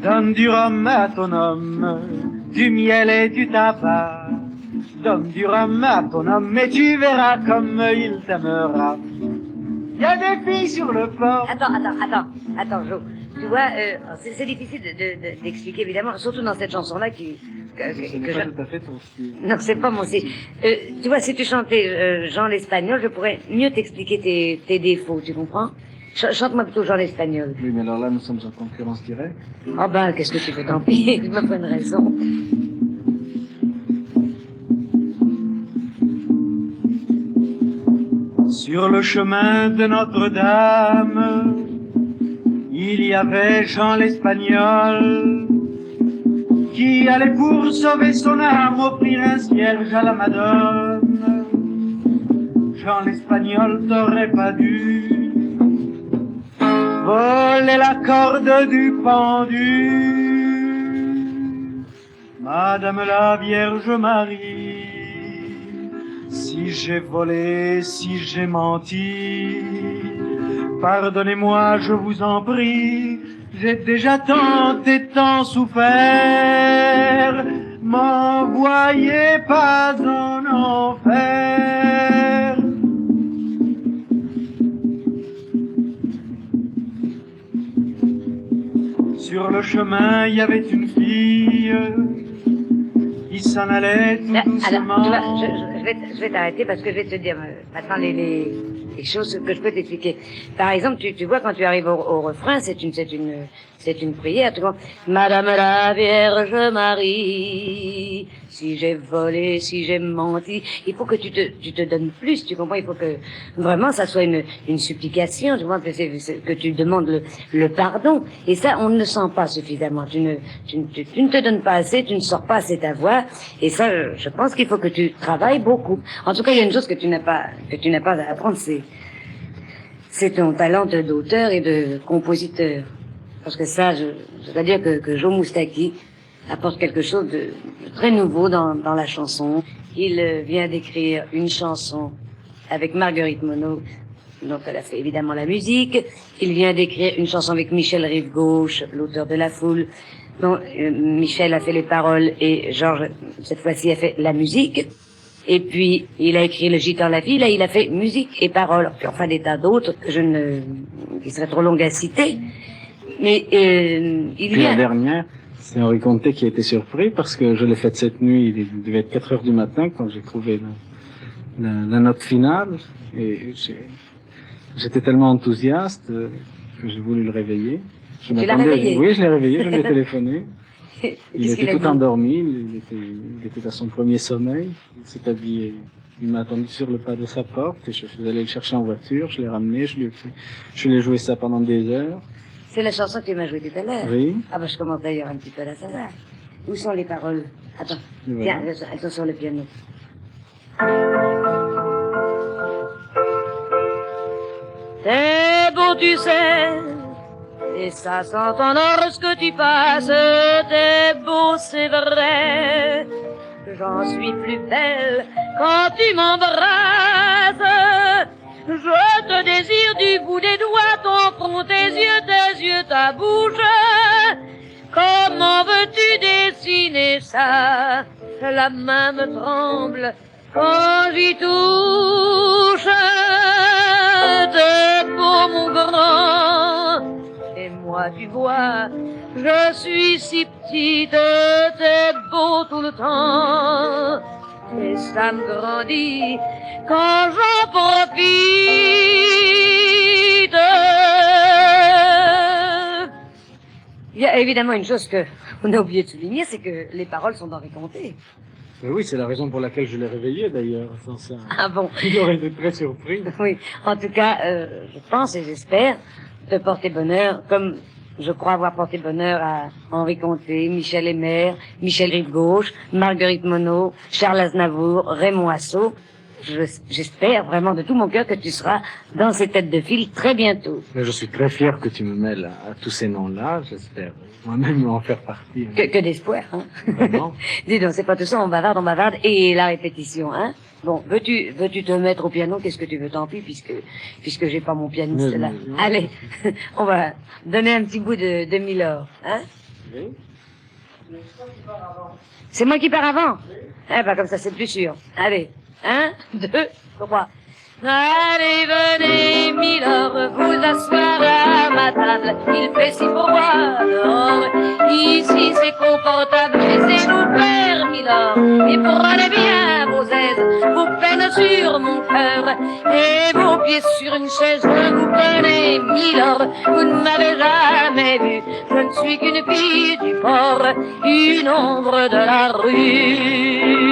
Donne du rhum à ton homme, du miel et du tabac. Donne du rhum à ton homme et tu verras comme il t'aimera. Il y a des filles sur le port. Attends, Jo. Tu vois, c'est difficile d'expliquer, évidemment, surtout dans cette chanson-là Ce n'est pas tout à fait ton style. Non, c'est pas mon style. Tu vois, si tu chantais Jean l'Espagnol, je pourrais mieux t'expliquer tes défauts, tu comprends? Chante-moi plutôt Jean l'Espagnol. Oui, mais alors là, nous sommes en concurrence directe. Oh ben, qu'est-ce que tu veux, tant pis, je me prends une raison. Sur le chemin de Notre-Dame, il y avait Jean l'Espagnol qui allait pour sauver son âme offrir un cierge à la Madone. Jean l'Espagnol t'aurait pas dû voler la corde du pendu. Madame la Vierge Marie, si j'ai volé, si j'ai menti, pardonnez-moi, je vous en prie, j'ai déjà tant et tant souffert, m'envoyez pas en enfer. Sur le chemin, il y avait une fille qui s'en allait tout doucement. Alors, je vais t'arrêter parce que je vais te dire maintenant les choses que je peux t'expliquer. Par exemple, tu vois, quand tu arrives au refrain, c'est une prière. Tu vois, Madame la Vierge Marie, si j'ai volé, si j'ai menti, il faut que tu te donnes plus, tu comprends? Il faut que vraiment ça soit une supplication, tu vois, que tu demandes le pardon. Et ça, on ne le sent pas suffisamment. Tu ne te donnes pas assez, tu ne sors pas assez ta voix. Et ça, je pense qu'il faut que tu travailles beaucoup. En tout cas, il y a une chose que tu n'as pas à apprendre, c'est ton talent d'auteur et de compositeur. Parce que ça, je dois dire que Joe Moustaki apporte quelque chose de très nouveau dans la chanson. Il vient d'écrire une chanson avec Marguerite Monod, dont elle a fait évidemment la musique. Il vient d'écrire une chanson avec Michel Rive-Gauche, l'auteur de La Foule, dont Michel a fait les paroles et Georges, cette fois-ci, a fait la musique. Et puis, il a écrit Le Gitan la fille, là, il a fait musique et paroles. Puis enfin, des tas d'autres qui seraient trop longues à citer. Mais La dernière, c'est Henri Conté qui a été surpris parce que je l'ai faite cette nuit, il devait être 4 heures du matin quand j'ai trouvé la note finale. Et j'étais tellement enthousiaste que j'ai voulu le réveiller. Tu l'as réveillé? Oui, je l'ai réveillé, je lui ai téléphoné. Il était tout endormi, il était à son premier sommeil, il s'est habillé, il m'a attendu sur le pas de sa porte et je suis allé le chercher en voiture, je l'ai ramené, je lui ai joué ça pendant des heures. C'est la chanson que tu m'as jouée tout à l'heure? Oui. Ah ben je commence d'ailleurs un petit peu à savoir. Où sont les paroles? Attends, voilà. Tiens, elles sont sur le piano. T'es beau, tu sais, et ça s'entend lorsque tu passes. T'es beau, c'est vrai, j'en suis plus belle quand tu m'embrasses. Je te désire du bout des doigts, ton front, tes yeux, ta bouche. Comment veux-tu dessiner ça? La main me tremble quand j'y touche. T'es beau, mon grand, et moi, tu vois, je suis si petite. T'es beau tout le temps, et ça me grandit quand j'en profite. Il y a évidemment une chose que on a oublié de souligner, c'est que les paroles sont d'Henri Conté. Mais oui, c'est la raison pour laquelle je l'ai réveillé d'ailleurs. Sans ça, Ah bon? Il aurait été très surpris. Oui, en tout cas, je pense et j'espère te porter bonheur, comme je crois avoir porté bonheur à Henri Conté, Michel Aymert, Michel Rive-Gauche, Marguerite Monod, Charles Aznavour, Raymond Assau. J'espère vraiment de tout mon cœur que tu seras dans ces têtes de file très bientôt. Mais je suis très fier que tu me mêles à tous ces noms-là. J'espère moi-même en faire partie. Que d'espoir, hein. Vraiment. Dis donc, c'est pas tout ça, on bavarde, et la répétition, hein. Bon, veux-tu te mettre au piano? Qu'est-ce que tu veux? Tant pis, puisque j'ai pas mon pianiste là. Mais, Allez, on va donner un petit bout de Milord, hein. C'est moi qui pars avant? Eh ben, comme ça, c'est plus sûr. Allez. 1, 2, 3. Allez, venez, Milord, vous asseoir à ma table. Il fait si beau dehors. Ici, c'est confortable. Laissez-nous faire, Milord. Et prenez bien vos aises, vos peines sur mon cœur. Et vos pieds sur une chaise, je vous connais, Milord. Vous ne m'avez jamais vu. Je ne suis qu'une fille du port, une ombre de la rue.